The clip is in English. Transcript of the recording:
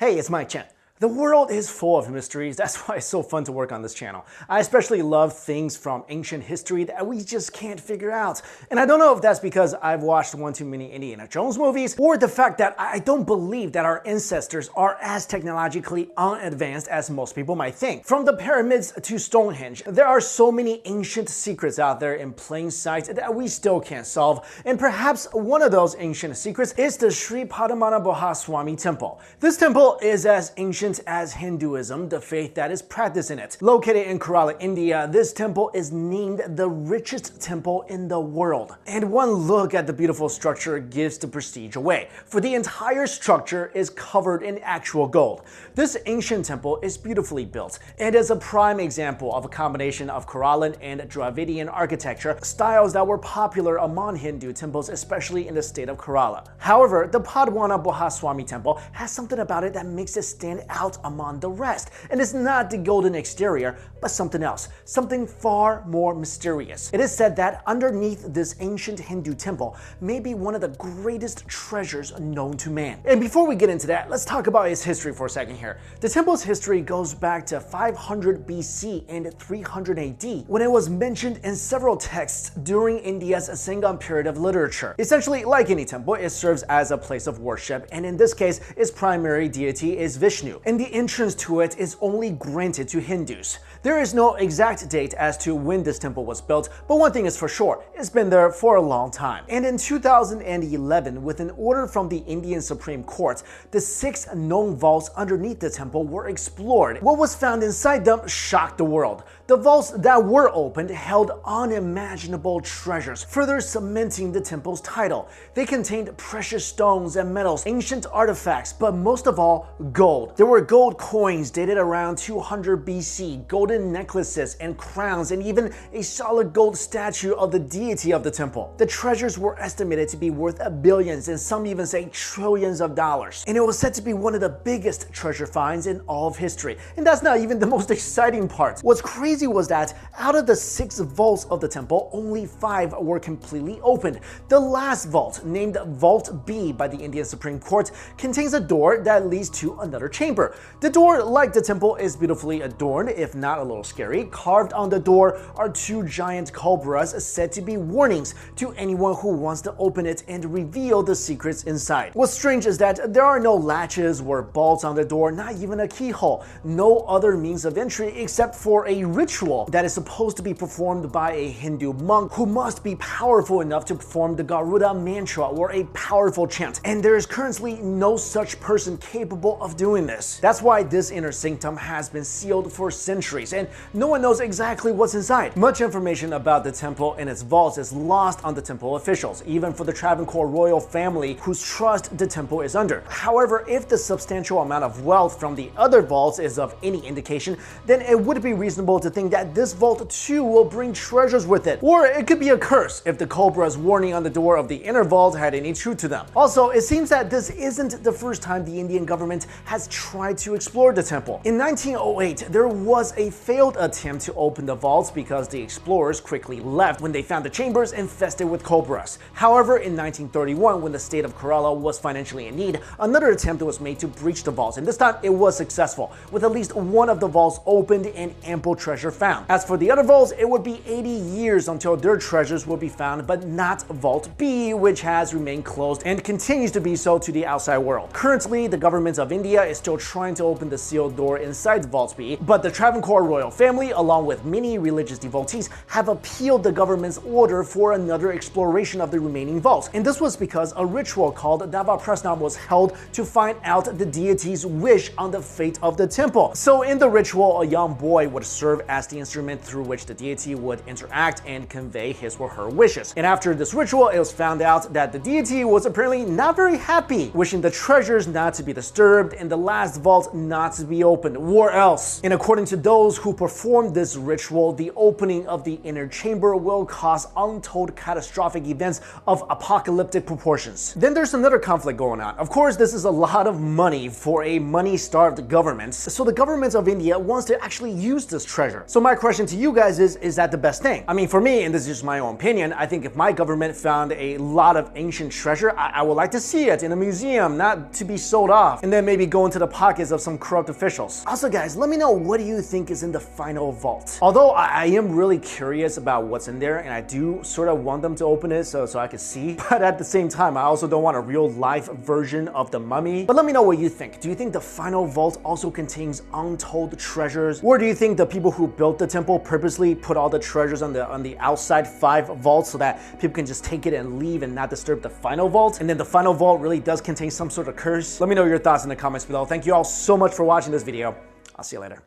Hey, it's Mike Chen. The world is full of mysteries. That's why it's so fun to work on this channel. I especially love things from ancient history that we just can't figure out. And I don't know if that's because I've watched one too many Indiana Jones movies, or the fact that I don't believe that our ancestors are as technologically unadvanced as most people might think. From the pyramids to Stonehenge, there are so many ancient secrets out there in plain sight that we still can't solve. And perhaps one of those ancient secrets is the Sri Padmanabhaswamy temple. This temple is as ancient as Hinduism, the faith that is practiced in it. Located in Kerala, India, this temple is named the richest temple in the world. And one look at the beautiful structure gives the prestige away, for the entire structure is covered in actual gold. This ancient temple is beautifully built and is a prime example of a combination of Keralan and Dravidian architecture, styles that were popular among Hindu temples, especially in the state of Kerala. However, the Padmanabhaswamy temple has something about it that makes it stand out among the rest, and it's not the golden exterior, but something else, something far more mysterious. It is said that underneath this ancient Hindu temple may be one of the greatest treasures known to man. And before we get into that, let's talk about its history for a second here. The temple's history goes back to 500 BC and 300 AD, when it was mentioned in several texts during India's Sangam period of literature. Essentially, like any temple, it serves as a place of worship, and in this case, its primary deity is Vishnu, and the entrance to it is only granted to Hindus. There is no exact date as to when this temple was built, but one thing is for sure, it's been there for a long time. And in 2011, with an order from the Indian Supreme Court, the 6 known vaults underneath the temple were explored. What was found inside them shocked the world. The vaults that were opened held unimaginable treasures, further cementing the temple's title. They contained precious stones and metals, ancient artifacts, but most of all, gold. There were gold coins dated around 200 BC, golden necklaces and crowns, and even a solid gold statue of the deity of the temple. The treasures were estimated to be worth billions, and some even say trillions of dollars. And it was said to be one of the biggest treasure finds in all of history. And that's not even the most exciting part. What's crazy was that out of the 6 vaults of the temple, only 5 were completely opened. The last vault, named Vault B by the Indian Supreme Court, contains a door that leads to another chamber. The door, like the temple, is beautifully adorned, if not a little scary. Carved on the door are 2 giant cobras said to be warnings to anyone who wants to open it and reveal the secrets inside. What's strange is that there are no latches or bolts on the door, not even a keyhole. No other means of entry except for a ritual that is supposed to be performed by a Hindu monk who must be powerful enough to perform the Garuda mantra, or a powerful chant. And there is currently no such person capable of doing this. That's why this inner sanctum has been sealed for centuries, and no one knows exactly what's inside. Much information about the temple and its vaults is lost on the temple officials, even for the Travancore royal family whose trust the temple is under. However, if the substantial amount of wealth from the other vaults is of any indication, then it would be reasonable to think that this vault too will bring treasures with it. Or it could be a curse if the cobra's warning on the door of the inner vault had any truth to them. Also, it seems that this isn't the first time the Indian government has tried to explore the temple. In 1908, there was a failed attempt to open the vaults because the explorers quickly left when they found the chambers infested with cobras. However, in 1931, when the state of Kerala was financially in need, another attempt was made to breach the vaults, and this time it was successful, with at least one of the vaults opened and ample treasure found. As for the other vaults, it would be 80 years until their treasures would be found, but not Vault B, which has remained closed and continues to be so to the outside world. Currently, the government of India is still trying to open the sealed door inside Vault B, but the Travancore royal family, along with many religious devotees, have appealed the government's order for another exploration of the remaining vaults. And this was because a ritual called Davaprasna was held to find out the deity's wish on the fate of the temple. So in the ritual, a young boy would serve as the instrument through which the deity would interact and convey his or her wishes. And after this ritual, it was found out that the deity was apparently not very happy, wishing the treasures not to be disturbed and the last vault not to be opened, or else. And according to those who performed this ritual, the opening of the inner chamber will cause untold catastrophic events of apocalyptic proportions. Then there's another conflict going on. Of course, this is a lot of money for a money-starved government, so the government of India wants to actually use this treasure. treasure. So my question to you guys is that the best thing? I mean, for me, and this is just my own opinion, I think if my government found a lot of ancient treasure, I would like to see it in a museum, not to be sold off, and then maybe go into the pockets of some corrupt officials. Also guys, let me know, what do you think is in the final vault? Although I am really curious about what's in there, and I do sort of want them to open it so I can see, but at the same time, I also don't want a real life version of the mummy. But let me know what you think. Do you think the final vault also contains untold treasures? Or do you think the people who built the temple purposely put all the treasures on the outside 5 vaults so that people can just take it and leave and not disturb the final vault? And then the final vault really does contain some sort of curse? Let me know your thoughts in the comments below. Thank you all so much for watching this video. I'll see you later.